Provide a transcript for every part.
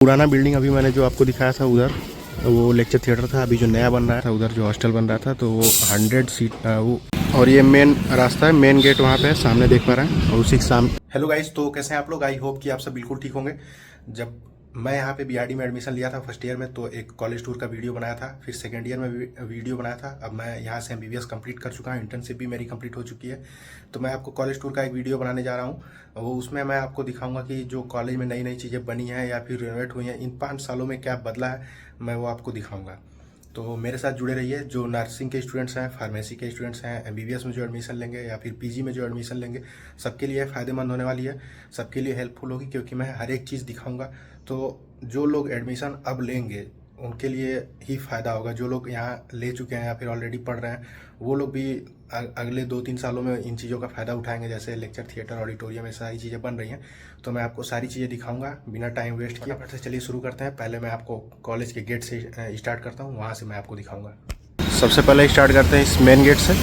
पुराना बिल्डिंग अभी मैंने जो आपको दिखाया था उधर वो लेक्चर थिएटर था। अभी जो नया बन रहा था उधर जो हॉस्टल बन रहा था तो वो 100 सीट वो। और ये मेन रास्ता है, मेन गेट वहाँ पे सामने देख पा रहे हैं और उसी के सामने। हेलो गाइस, तो कैसे हैं आप लोग? आई होप कि आप सब बिल्कुल ठीक होंगे। जब मैं यहाँ पे बीआरडी में एडमिशन लिया था फर्स्ट ईयर में तो एक कॉलेज टूर का वीडियो बनाया था, फिर सेकेंड ईयर में वीडियो बनाया था। अब मैं यहाँ से एमबीबीएस कंप्लीट कर चुका हूँ, इंटर्नशिप भी मेरी कंप्लीट हो चुकी है। तो मैं आपको कॉलेज टूर का एक वीडियो बनाने जा रहा हूँ। वो उसमें मैं आपको दिखाऊंगा कि जो कॉलेज में नई नई चीज़ें बनी हैं या फिर रिनोवेट हुई हैं, इन 5 सालों में क्या बदला है मैं वो आपको दिखाऊंगा। तो मेरे साथ जुड़े रहिए। जो नर्सिंग के स्टूडेंट्स हैं, फार्मेसी के स्टूडेंट्स हैं, एमबीबीएस में जो एडमिशन लेंगे या फिर पीजी में जो एडमिशन लेंगे, सबके लिए फ़ायदेमंद होने वाली है, सबके लिए हेल्पफुल होगी, क्योंकि मैं हर एक चीज़ दिखाऊंगा। तो जो लोग एडमिशन अब लेंगे उनके लिए ही फ़ायदा होगा। जो लोग यहाँ ले चुके हैं या फिर ऑलरेडी पढ़ रहे हैं वो लोग भी अगले 2-3 सालों में इन चीज़ों का फ़ायदा उठाएंगे। जैसे लेक्चर थिएटर, ऑडिटोरियम में सारी चीज़ें बन रही हैं, तो मैं आपको सारी चीज़ें दिखाऊंगा बिना टाइम वेस्ट किए। फटाफट से चलिए शुरू करते हैं। पहले मैं आपको कॉलेज के गेट से स्टार्ट करता हूँ, वहाँ से मैं आपको दिखाऊँगा। सबसे पहले स्टार्ट करते हैं इस मेन गेट से।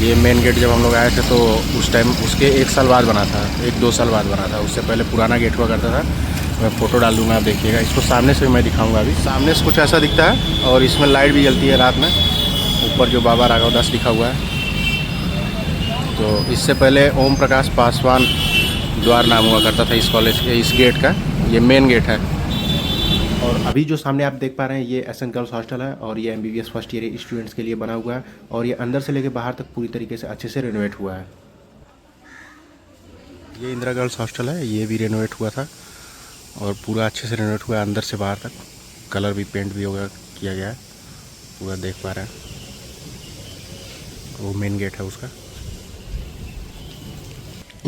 ये मेन गेट जब हम लोग आए थे तो उस टाइम उसके 1 साल बाद बना था, 1-2 साल बाद बना था। उससे पहले पुराना गेट हुआ करता था। मैं फ़ोटो डाल दूँगा, आप देखिएगा। इसको सामने से मैं दिखाऊंगा। अभी सामने से कुछ ऐसा दिखता है और इसमें लाइट भी जलती है रात में। ऊपर जो बाबा राघव दास लिखा हुआ है, तो इससे पहले ओम प्रकाश पासवान द्वार नाम हुआ करता था इस कॉलेज के, इस गेट का। ये मेन गेट है। और अभी जो सामने आप देख पा रहे हैं ये एसएन गर्ल्स हॉस्टल है और ये एमबीबीएस फर्स्ट ईयर स्टूडेंट्स के लिए बना हुआ है। और ये अंदर से लेके बाहर तक पूरी तरीके से अच्छे से रेनोवेट हुआ है। ये इंदिरा गर्ल्स हॉस्टल है, ये भी रेनोवेट हुआ था और पूरा अच्छे से रेनोवेट हुआ है अंदर से बाहर तक। कलर भी, पेंट भी होगा किया गया है, पूरा देख पा रहे हैं। वो मेन गेट है उसका।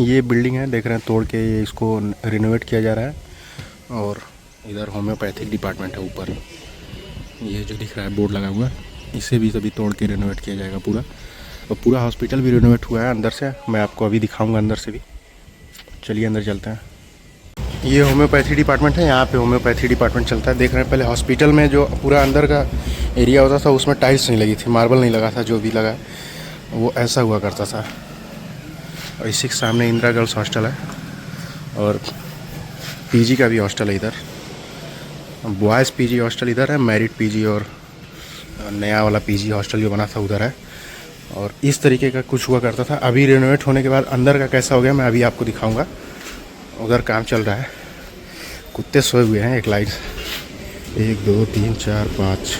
ये बिल्डिंग है, देख रहे हैं, तोड़ के ये इसको रिनोवेट किया जा रहा है। और इधर होम्योपैथिक डिपार्टमेंट है ऊपर, ये जो दिख रहा है बोर्ड लगा हुआ, इसे भी तभी तोड़ के रिनोवेट किया जाएगा पूरा। और पूरा हॉस्पिटल भी रिनोवेट हुआ है अंदर से, मैं आपको अभी दिखाऊंगा अंदर से भी। चलिए अंदर चलते हैं। ये होम्योपैथी डिपार्टमेंट है, यहाँ पे होम्योपैथी डिपार्टमेंट चलता है। देख रहे हैं, पहले हॉस्पिटल में जो पूरा अंदर का एरिया होता था उसमें टाइल्स नहीं लगी थी, मार्बल नहीं लगा था, जो भी लगा वो ऐसा हुआ करता था। और इसी के सामने इंदिरा गर्ल्स हॉस्टल है और पीजी का भी हॉस्टल है इधर। बॉयज़ पीजी हॉस्टल इधर है, मैरिड पीजी और नया वाला पीजी हॉस्टल जो बना था उधर है। और इस तरीके का कुछ हुआ करता था। अभी रिनोवेट होने के बाद अंदर का कैसा हो गया मैं अभी आपको दिखाऊंगा। उधर काम चल रहा है, कुत्ते सोए हुए हैं एक लाइन, 1 2 3 4 5।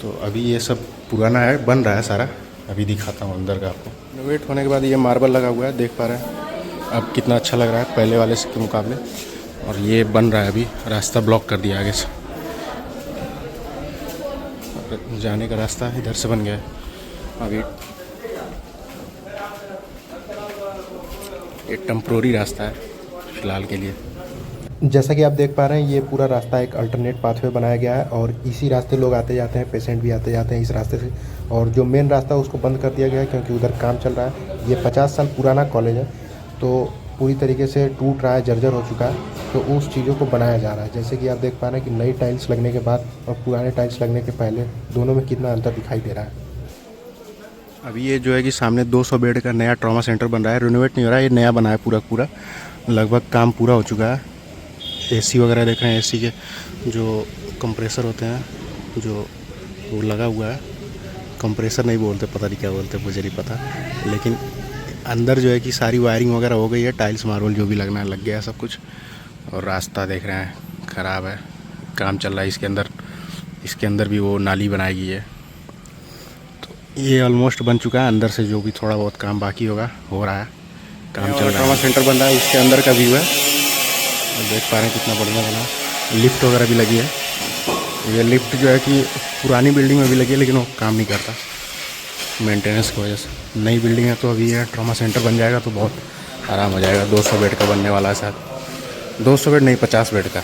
तो अभी ये सब पुराना है, बन रहा है सारा। अभी दिखाता हूँ अंदर का आपको। रिनोवेट होने के बाद ये मार्बल लगा हुआ है, देख पा रहे हैं अब कितना अच्छा लग रहा है पहले वाले के मुकाबले। और ये बन रहा है, अभी रास्ता ब्लॉक कर दिया आगे से, जाने का रास्ता इधर से बन गया है। अभी ये टेम्प्रोरी रास्ता है फ़िलहाल के लिए। जैसा कि आप देख पा रहे हैं ये पूरा रास्ता एक अल्टरनेट पाथवे बनाया गया है और इसी रास्ते लोग आते जाते हैं, पेशेंट भी आते जाते हैं इस रास्ते से। और जो मेन रास्ता है उसको बंद कर दिया गया है क्योंकि उधर काम चल रहा है। ये 50 साल पुराना कॉलेज है, तो पूरी तरीके से टूट रहा है, जर्जर हो चुका है, तो उस चीज़ों को बनाया जा रहा है। जैसे कि आप देख पा रहे हैं कि नई टाइल्स लगने के बाद और पुराने टाइल्स लगने के पहले दोनों में कितना अंतर दिखाई दे रहा है। अभी ये जो है कि सामने 200 बेड का नया ट्रॉमा सेंटर बन रहा है। रिनोवेट नहीं हो रहा है, ये नया बना है पूरा, लगभग काम पूरा हो चुका है। एसी वगैरह देख रहे हैं, एसी के जो कंप्रेसर होते हैं जो वो लगा हुआ है। कंप्रेसर नहीं बोलते, पता नहीं क्या बोलते, मुझे नहीं पता। लेकिन अंदर जो है कि सारी वायरिंग वगैरह हो गई है, टाइल्स मार्बल जो भी लगना है लग गया है सब कुछ। और रास्ता देख रहे हैं ख़राब है, काम चल रहा है इसके अंदर भी वो नाली बनाई गई है। तो ये ऑलमोस्ट बन चुका है, अंदर से जो भी थोड़ा बहुत काम बाकी होगा हो रहा है, काम चल रहा है। ट्रॉमा सेंटर बन रहा है, उसके अंदर का व्यू है, देख पा रहे हैं कितना बढ़िया बना। लिफ्ट वगैरह भी लगी है। ये लिफ्ट जो है कि पुरानी बिल्डिंग में भी लगी है लेकिन वो काम नहीं करता मेंटेनेंस की वजह से। नई बिल्डिंग है तो अभी ये ट्रॉमा सेंटर बन जाएगा तो बहुत आराम हो जाएगा। 200 बेड का बनने वाला है शायद, 200 बेड नहीं 50 बेड का,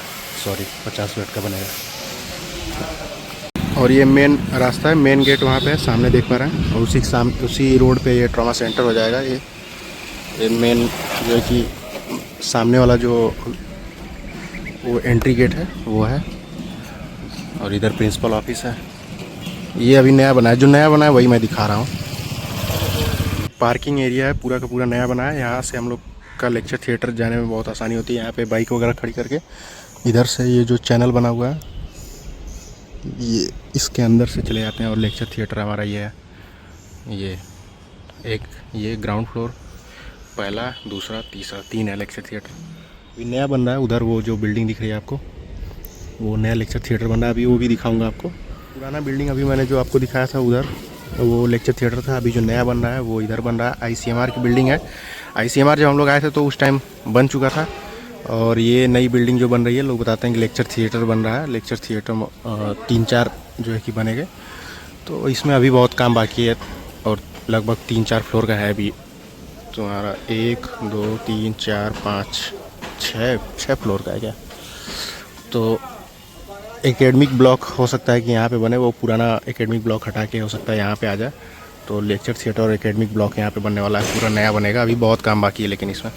50 बेड का बनेगा। और ये मेन रास्ता है, मेन गेट वहाँ पे है, सामने देख पा रहे हैं। और उसी रोड पे ये ट्रॉमा सेंटर हो जाएगा। ये मेन जो है कि सामने वाला जो वो एंट्री गेट है वो है। और इधर प्रिंसिपल ऑफिस है। ये अभी नया बना है, जो नया बना है वही मैं दिखा रहा हूँ। पार्किंग एरिया है, पूरा का पूरा नया बना है। यहाँ से हम लोग का लेक्चर थिएटर जाने में बहुत आसानी होती है। यहाँ पे बाइक वगैरह खड़ी करके इधर से ये जो चैनल बना हुआ है ये इसके अंदर से चले जाते हैं और लेक्चर थिएटर हमारा ये है। ये ग्राउंड फ्लोर, पहला, दूसरा, तीसरा, 3 है लेक्चर थिएटर। अभी नया बन रहा है उधर, वो जो बिल्डिंग दिख रही है आपको वो नया लेक्चर थिएटर बन रहा है। अभी वो भी दिखाऊंगा आपको। पुराना बिल्डिंग अभी मैंने जो आपको दिखाया था उधर वो लेक्चर थिएटर था। अभी जो नया बन रहा है वो इधर बन रहा है। ICMR की बिल्डिंग है। ICMR जब हम लोग आए थे तो उस टाइम बन चुका था और ये नई बिल्डिंग जो बन रही है लोग बताते हैं कि लेक्चर थिएटर बन रहा है। लेक्चर थिएटर 3-4 जो है कि बनेंगे, तो इसमें अभी बहुत काम बाकी है और लगभग 3-4 फ्लोर का है अभी। तो हमारा 1 2 3 4 5 6 फ्लोर का है क्या। तो एकेडमिक ब्लॉक हो सकता है कि यहाँ पे बने, वो पुराना एकेडमिक ब्लॉक हटा के हो सकता है यहाँ पे आ जाए। तो लेक्चर थिएटर और एकेडमिक ब्लॉक यहाँ पे बनने वाला है, पूरा नया बनेगा। अभी बहुत काम बाकी है लेकिन इसमें।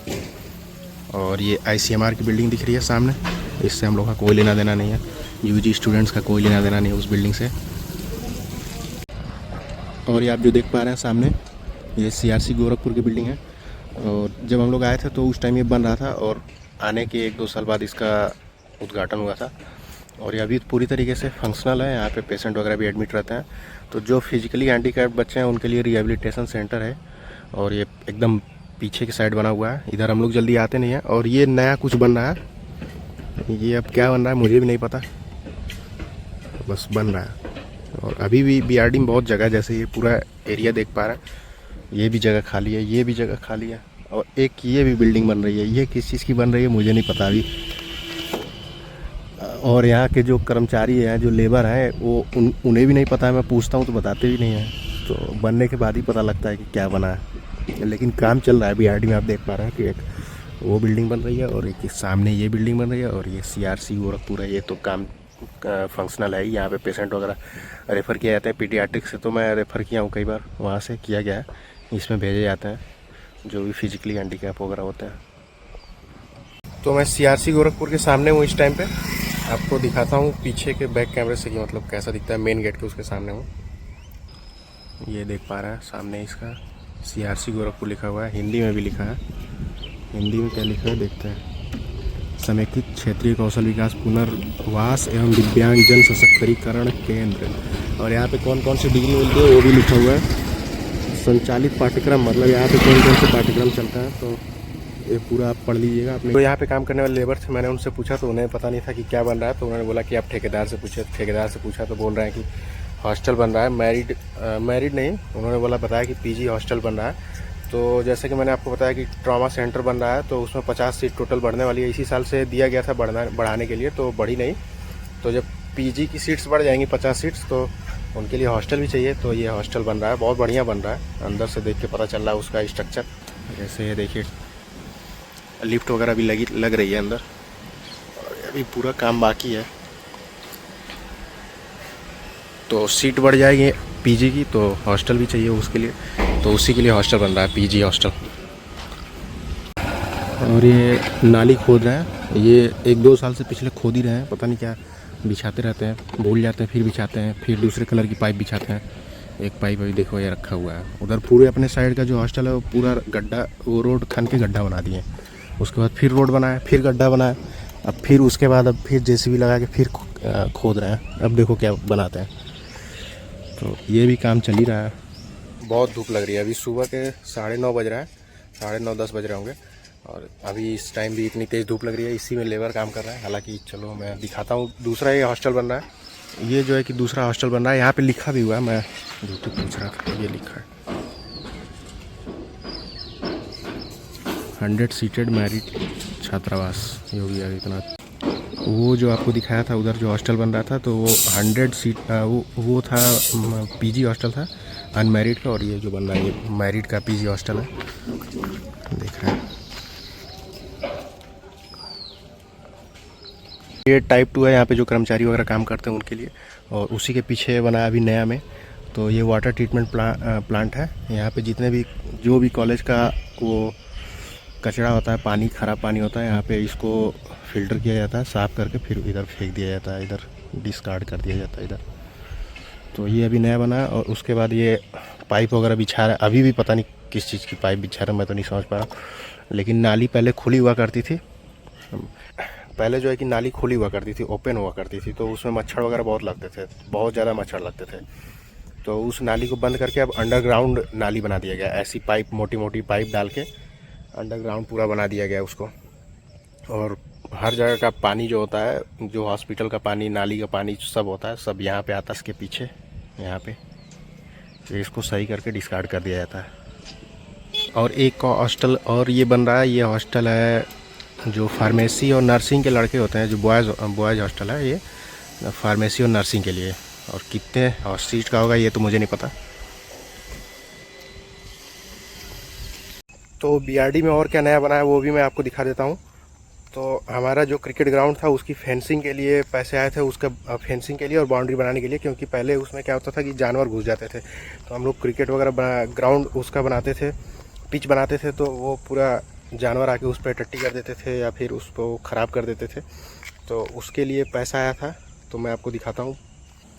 और ये ICMR की बिल्डिंग दिख रही है सामने, इससे हम लोग का कोई लेना देना नहीं है। UG स्टूडेंट्स का कोई लेना देना नहीं है उस बिल्डिंग से। और ये आप जो देख पा रहे हैं सामने ये CRC गोरखपुर की बिल्डिंग है। और जब हम लोग आए थे तो उस टाइम ये बन रहा था और आने के 1-2 साल बाद इसका उद्घाटन हुआ था। और ये अभी पूरी तरीके से फंक्शनल है। यहाँ पे पेशेंट वगैरह भी एडमिट रहते हैं। तो जो फिजिकली हैंडीकैप्ड बच्चे हैं उनके लिए रिहेबिलिटेशन सेंटर है। और ये एकदम पीछे की साइड बना हुआ है, इधर हम लोग जल्दी आते नहीं हैं। और ये नया कुछ बन रहा है, ये अब क्या बन रहा है मुझे भी नहीं पता, बस बन रहा है। और अभी भी BRD में बहुत जगह, जैसे ये पूरा एरिया देख पा रहे हैं, ये भी जगह खाली है, ये भी जगह खाली है। और एक ये भी बिल्डिंग बन रही है, ये किस चीज़ की बन रही है मुझे नहीं पता अभी। और यहाँ के जो कर्मचारी हैं, जो लेबर हैं, वो उन्हें भी नहीं पता है। मैं पूछता हूँ तो बताते भी नहीं हैं। तो बनने के बाद ही पता लगता है कि क्या बना है। लेकिन काम चल रहा है। BRD में आप देख पा रहे हैं कि एक वो बिल्डिंग बन रही है और एक सामने ये बिल्डिंग बन रही है। और ये CRC गोरखपुर है। ये तो काम फंक्शनल है। यहाँ पे पेशेंट वगैरह रेफ़र किया जाता है पीडियाट्रिक से। तो मैं रेफ़र किया हूँ कई बार, वहाँ से किया गया है। इसमें भेजे जाते हैं जो भी फिजिकली हैंडीकैप वगैरह होते हैं। तो मैं CRC गोरखपुर के सामने हूँ इस टाइम पे। आपको दिखाता हूँ पीछे के बैक कैमरे से कि मतलब कैसा दिखता है। मेन गेट के उसके सामने हूँ, ये देख पा रहे हैं सामने इसका CRC गोरखपुर लिखा हुआ है। हिंदी में भी लिखा है। हिंदी में क्या लिखा है देखते हैं। समेकित क्षेत्रीय कौशल विकास पुनर्वास एवं दिव्यांग जन सशक्तिकरण केंद्र। और यहाँ पे कौन कौन सी डिग्री मिलती है वो भी लिखा हुआ है। संचालित पाठ्यक्रम, मतलब यहाँ पे कौन कौन से पाठ्यक्रम चलता है, तो ये पूरा आप पढ़ लीजिएगा आपने। तो यहाँ पे काम करने वाले लेबर थे, मैंने उनसे पूछा तो उन्हें पता नहीं था कि क्या बन रहा है। तो उन्होंने बोला कि आप ठेकेदार से पूछे। ठेकेदार से पूछा तो बोल रहे हैं कि हॉस्टल बन रहा है। मैरिड नहीं, उन्होंने बोला बताया कि PG हॉस्टल बन रहा है। तो जैसे कि मैंने आपको बताया कि ट्रॉमा सेंटर बन रहा है, तो उसमें 50 सीट टोटल बढ़ने वाली है। इसी साल से दिया गया था बढ़ाने के लिए, तो बढ़ी नहीं। तो जब PG की सीट्स बढ़ जाएंगी 50 सीट्स, तो उनके लिए हॉस्टल भी चाहिए। तो ये हॉस्टल बन रहा है, बहुत बढ़िया बन रहा है। अंदर से देख के पता चल रहा है उसका स्ट्रक्चर। जैसे ये देखिए लिफ्ट वगैरह भी लग रही है अंदर। और अभी पूरा काम बाकी है। तो सीट बढ़ जाएगी PG की, तो हॉस्टल भी चाहिए उसके लिए। तो उसी के लिए हॉस्टल बन रहा है, PG हॉस्टल। और ये नाली खोद रहे हैं, ये 1-2 साल से पिछले खोद ही रहे हैं। पता नहीं क्या बिछाते रहते हैं, भूल जाते हैं, फिर बिछाते हैं, फिर दूसरे कलर की पाइप बिछाते हैं। एक पाइप अभी देखो ये रखा हुआ है। उधर पूरे अपने साइड का जो हॉस्टल है वो पूरा गड्ढा, वो रोड खन के गड्ढा बना दिए। उसके बाद फिर रोड बनाया, फिर गड्ढा बनाया। अब फिर उसके बाद अब फिर JCB लगा के फिर खोद रहे हैं। अब देखो क्या बनाते हैं। तो ये भी काम चल ही रहा है। बहुत धूप लग रही है। अभी सुबह के 9:30 बज रहा है, 9:30-10 बज रहे होंगे। और अभी इस टाइम भी इतनी तेज़ धूप लग रही है। इसी में लेबर काम कर रहा है। हालांकि चलो मैं दिखाता हूँ। दूसरा ये हॉस्टल बन रहा है। ये जो है कि दूसरा हॉस्टल बन रहा है। यहाँ पे लिखा भी हुआ है, मैं झूठी पूछ रहा था, ये लिखा है 100 सीटेड मैरिड छात्रावास योगी आदित्यनाथ। वो जो आपको दिखाया था उधर जो हॉस्टल बन रहा था, तो वो 100 सीट वो था PG हॉस्टल था अनमैरिड का। और ये जो बन रहा है ये मैरिड का PG हॉस्टल है, देख रहे हैं। ये टाइप 2 है, यहाँ पे जो कर्मचारी वगैरह काम करते हैं उनके लिए। और उसी के पीछे बना अभी नया में, तो ये वाटर ट्रीटमेंट प्लांट है। यहाँ पे जितने भी जो भी कॉलेज का वो कचरा होता है, पानी, ख़राब पानी होता है, यहाँ पे इसको फ़िल्टर किया जाता है, साफ़ करके फिर इधर फेंक दिया जाता है, इधर डिस्कार्ड कर दिया जाता है इधर। तो ये अभी नया बना। और उसके बाद ये पाइप वगैरह बिछा रहा है। अभी भी पता नहीं किस चीज़ की पाइप बिछा रहा है, मैं तो नहीं समझ पा रहा। लेकिन नाली पहले खुली हुआ करती थी। पहले जो है कि नाली खुली हुआ करती थी, ओपन हुआ करती थी, तो उसमें मच्छर वगैरह बहुत लगते थे, बहुत ज़्यादा मच्छर लगते थे। तो उस नाली को बंद करके अब अंडरग्राउंड नाली बना दिया गया। ऐसी पाइप, मोटी मोटी पाइप डाल के अंडरग्राउंड पूरा बना दिया गया उसको। और हर जगह का पानी जो होता है, जो हॉस्पिटल का पानी, नाली का पानी सब होता है, सब यहाँ पे आता है, इसके पीछे यहाँ पे। तो इसको सही करके डिस्कार्ड कर दिया जाता है। और एक हॉस्टल और ये बन रहा है, ये हॉस्टल है जो फार्मेसी और नर्सिंग के लड़के होते हैं, जो बॉयज़ हॉस्टल है ये, फार्मेसी और नर्सिंग के लिए। और कितने सीट का होगा ये तो मुझे नहीं पता। तो बीआरडी में और क्या नया बना है वो भी मैं आपको दिखा देता हूँ। तो हमारा जो क्रिकेट ग्राउंड था उसकी फेंसिंग के लिए पैसे आए थे, उसका फेंसिंग के लिए और बाउंड्री बनाने के लिए, क्योंकि पहले उसमें क्या होता था कि जानवर घुस जाते थे। तो हम लोग क्रिकेट वगैरह ग्राउंड उसका बनाते थे, पिच बनाते थे, तो वो पूरा जानवर आके उस पर टट्टी कर देते थे या फिर उसको ख़राब कर देते थे। तो उसके लिए पैसा आया था, तो मैं आपको दिखाता हूँ।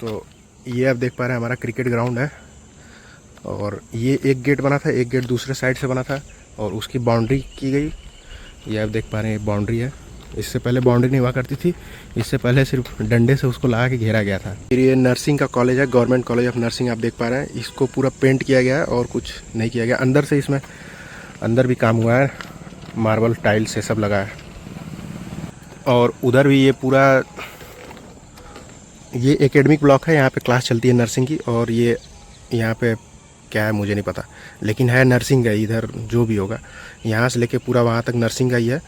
तो ये आप देख पा रहे हैं हमारा क्रिकेट ग्राउंड है, और ये एक गेट बना था, एक गेट दूसरे साइड से बना था, और उसकी बाउंड्री की गई। ये आप देख पा रहे हैं बाउंड्री है। इससे पहले बाउंड्री नहीं हुआ करती थी, इससे पहले सिर्फ डंडे से उसको लगा के घेरा गया था। फिर ये नर्सिंग का कॉलेज है, गवर्नमेंट कॉलेज ऑफ नर्सिंग, आप देख पा रहे हैं। इसको पूरा पेंट किया गया है और कुछ नहीं किया गया। अंदर से इसमें अंदर भी काम हुआ है, मार्बल टाइल से सब लगा है। और उधर भी ये पूरा ये एकेडमिक ब्लॉक है, यहाँ पे क्लास चलती है नर्सिंग की। और ये यहाँ पे क्या है मुझे नहीं पता, लेकिन है नर्सिंग का। इधर जो भी होगा यहाँ से लेके पूरा वहाँ तक नर्सिंग का ही है।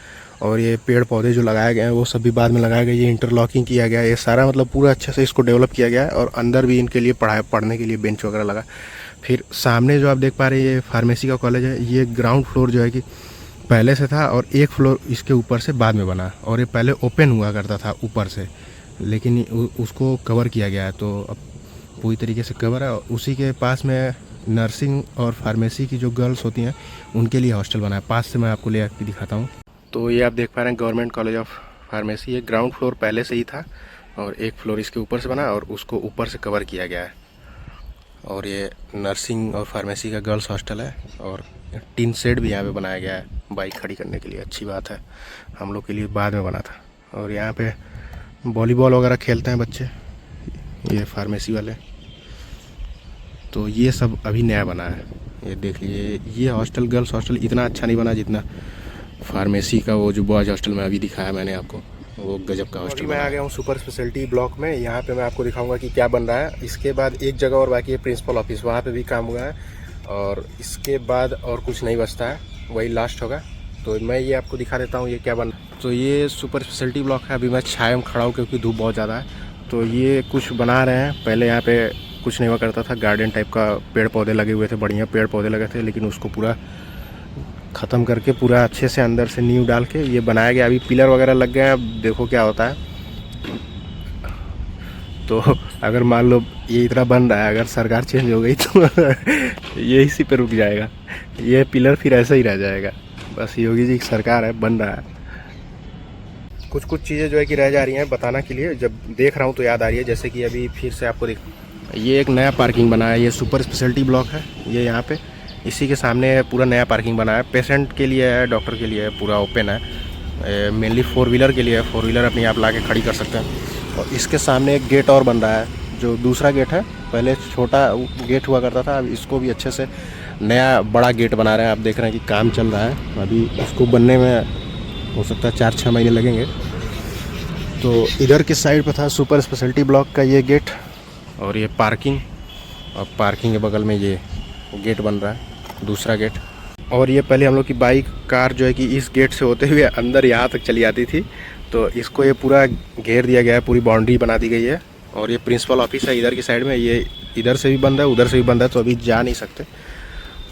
और ये पेड़ पौधे जो लगाए गए हैं वो सब भी बाद में लगाए गए। ये इंटरलॉकिंग किया गया है, ये सारा मतलब पूरा अच्छे से इसको डेवलप किया गया है। और अंदर भी इनके लिए पढ़ने के लिए बेंच वगैरह लगा। फिर सामने जो आप देख पा रहे हैं ये फार्मेसी का कॉलेज है। ये ग्राउंड फ्लोर जो है कि पहले से था, और एक फ्लोर इसके ऊपर से बाद में बना। और ये पहले ओपन हुआ करता था ऊपर से, लेकिन उसको कवर किया गया है, तो अब पूरी तरीके से कवर है। उसी के पास में नर्सिंग और फार्मेसी की जो गर्ल्स होती हैं उनके लिए हॉस्टल बना है। पास से मैं आपको ले आके दिखाता हूँ। तो ये आप देख पा रहे हैं गवर्नमेंट कॉलेज ऑफ फार्मेसी। ये ग्राउंड फ्लोर पहले से ही था, और एक फ्लोर इसके ऊपर से बना, और उसको ऊपर से कवर किया गया है। और ये नर्सिंग और फार्मेसी का गर्ल्स हॉस्टल है। और टीन शेड भी यहाँ पे बनाया गया है बाइक खड़ी करने के लिए, अच्छी बात है। हम लोग के लिए बाद में बना था। और यहाँ पे वॉलीबॉल वगैरह खेलते हैं बच्चे, ये फार्मेसी वाले। तो ये सब अभी नया बना है, ये देख लीजिए। ये हॉस्टल, गर्ल्स हॉस्टल इतना अच्छा नहीं बना जितना फार्मेसी का वो जो बॉयज हॉस्टल में अभी दिखाया मैंने आपको, वो गजब का हॉस्टल। मैं आ गया हूँ सुपर स्पेशलिटी ब्लॉक में। यहाँ पे मैं आपको दिखाऊंगा कि क्या बन रहा है। इसके बाद एक जगह और बाकी है, प्रिंसिपल ऑफिस, वहाँ पे भी काम हुआ है। और इसके बाद और कुछ नहीं बचता है, वही लास्ट होगा। तो मैं ये आपको दिखा देता हूँ ये क्या बन। तो ये सुपर स्पेशलिटी ब्लॉक है। अभी मैं छाया में खड़ा हूँ क्योंकि धूप बहुत ज़्यादा है। तो ये कुछ बना रहे हैं। पहले यहाँ पे कुछ नहीं हुआ करता था, गार्डन टाइप का, पेड़ पौधे लगे हुए थे, बढ़िया पेड़ पौधे लगे थे, लेकिन उसको पूरा ख़त्म करके पूरा अच्छे से अंदर से नींव डाल के ये बनाया गया। अभी पिलर वगैरह लग गए हैं, अब देखो क्या होता है। तो अगर मान लो ये इतना बन रहा है, अगर सरकार चेंज हो गई तो ये इसी पे रुक जाएगा, ये पिलर फिर ऐसा ही रह जाएगा। बस योगी जी की सरकार है, बन रहा है। कुछ कुछ चीज़ें जो है कि रह जा रही हैं बताना के लिए, जब देख रहा हूँ तो याद आ रही है। जैसे कि अभी फिर से आपको ये एक नया पार्किंग बना है, ये सुपर स्पेशलिटी ब्लॉक है। ये यहाँ पे इसी के सामने पूरा नया पार्किंग बना है, पेशेंट के लिए है, डॉक्टर के लिए है, पूरा ओपन है। मेनली 4 व्हीलर के लिए है, 4 व्हीलर अपनी आप ला के खड़ी कर सकते हैं। और इसके सामने एक गेट और बन रहा है, जो दूसरा गेट है। पहले छोटा गेट हुआ करता था, अब इसको भी अच्छे से नया बड़ा गेट बना रहे हैं। आप देख रहे हैं कि काम चल रहा है, अभी इसको बनने में हो सकता है 4-6 महीने लगेंगे। तो इधर की साइड पर था सुपर स्पेशलिटी ब्लॉक का ये गेट, और ये पार्किंग, और पार्किंग के बगल में ये गेट बन रहा है, दूसरा गेट। और ये पहले हम लोग की बाइक कार जो है कि इस गेट से होते हुए अंदर यहाँ तक चली आती थी। तो इसको ये पूरा घेर दिया गया है, पूरी बाउंड्री बना दी गई है। और ये प्रिंसिपल ऑफिस है इधर की साइड में, ये इधर से भी बंद है, उधर से भी बंद है, तो अभी जा नहीं सकते।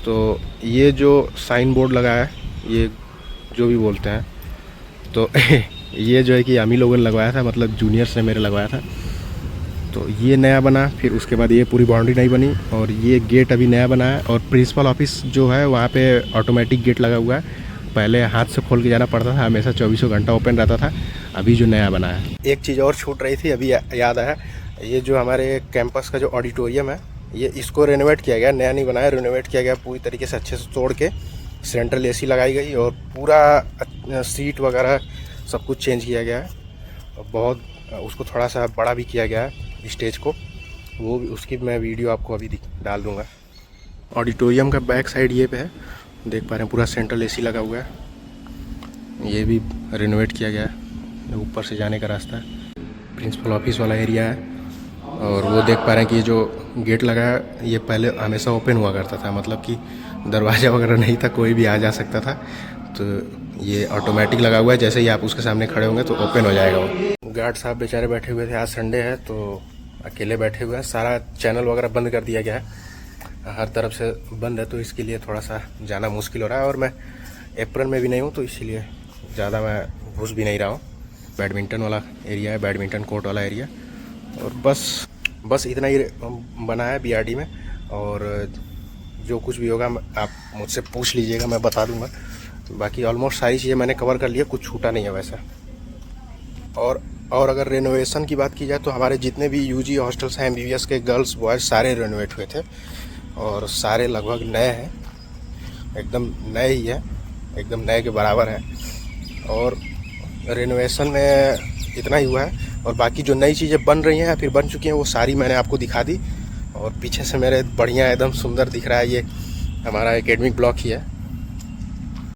तो ये जो साइन बोर्ड लगा है, ये जो भी बोलते हैं, तो ये जो है कि हम ही लोगों ने लगवाया था, मतलब जूनियर्स ने मेरे लगवाया था। तो ये नया बना, फिर उसके बाद ये पूरी बाउंड्री नई बनी, और ये गेट अभी नया बना है। और प्रिंसिपल ऑफिस जो है वहाँ पे ऑटोमेटिक गेट लगा हुआ है, पहले हाथ से खोल के जाना पड़ता था, हमेशा 24 घंटा ओपन रहता था। अभी जो नया बना है, एक चीज़ और छूट रही थी, अभी याद आया। ये जो हमारे कैंपस का जो ऑडिटोरियम है, ये इसको रेनोवेट किया गया, नया नहीं बनाया, रेनोवेट किया गया पूरी तरीके से अच्छे से तोड़ के। सेंट्रल एसी लगाई गई और पूरा सीट वगैरह सब कुछ चेंज किया गया है। और बहुत उसको थोड़ा सा बड़ा भी किया गया है स्टेज को, वो भी उसकी मैं वीडियो आपको अभी डाल दूँगा। ऑडिटोरियम का बैक साइड ये पे है, देख पा रहे हैं पूरा सेंट्रल एसी लगा हुआ है। ये भी रिनोवेट किया गया है, ऊपर से जाने का रास्ता है। प्रिंसिपल ऑफिस वाला एरिया है और वो देख पा रहे हैं कि ये जो गेट लगा है ये पहले हमेशा ओपन हुआ करता था, मतलब कि दरवाज़ा वगैरह नहीं था, कोई भी आ जा सकता था। तो ये ऑटोमेटिक लगा हुआ है, जैसे ही आप उसके सामने खड़े होंगे तो ओपन हो जाएगा वो। गार्ड साहब बेचारे बैठे हुए थे, आज संडे है तो अकेले बैठे हुए हैं। सारा चैनल वगैरह बंद कर दिया गया है, हर तरफ से बंद है, तो इसके लिए थोड़ा सा जाना मुश्किल हो रहा है। और मैं अप्रैल में भी नहीं हूँ तो इसीलिए ज़्यादा मैं घुस भी नहीं रहा हूँ। बैडमिंटन वाला एरिया है, बैडमिंटन कोर्ट वाला एरिया। और बस इतना ही बना है BRD में। और जो कुछ भी होगा आप मुझसे पूछ लीजिएगा, मैं बता दूंगा। बाकी ऑलमोस्ट सारी चीज़ें मैंने कवर कर लिया, कुछ छूटा नहीं है वैसा। और अगर रेनोवेशन की बात की जाए तो हमारे जितने भी UG हॉस्टल्स हैं MBBS के, गर्ल्स बॉयज़ सारे रेनोवेट हुए थे और सारे लगभग नए हैं, एकदम नए ही है, एकदम नए के बराबर हैं। और रेनोवेशन में इतना ही हुआ है। और बाकी जो नई चीज़ें बन रही हैं या फिर बन चुकी हैं वो सारी मैंने आपको दिखा दी। और पीछे से मेरे बढ़िया एकदम सुंदर दिख रहा है, ये हमारा एकेडमिक ब्लॉक ही है।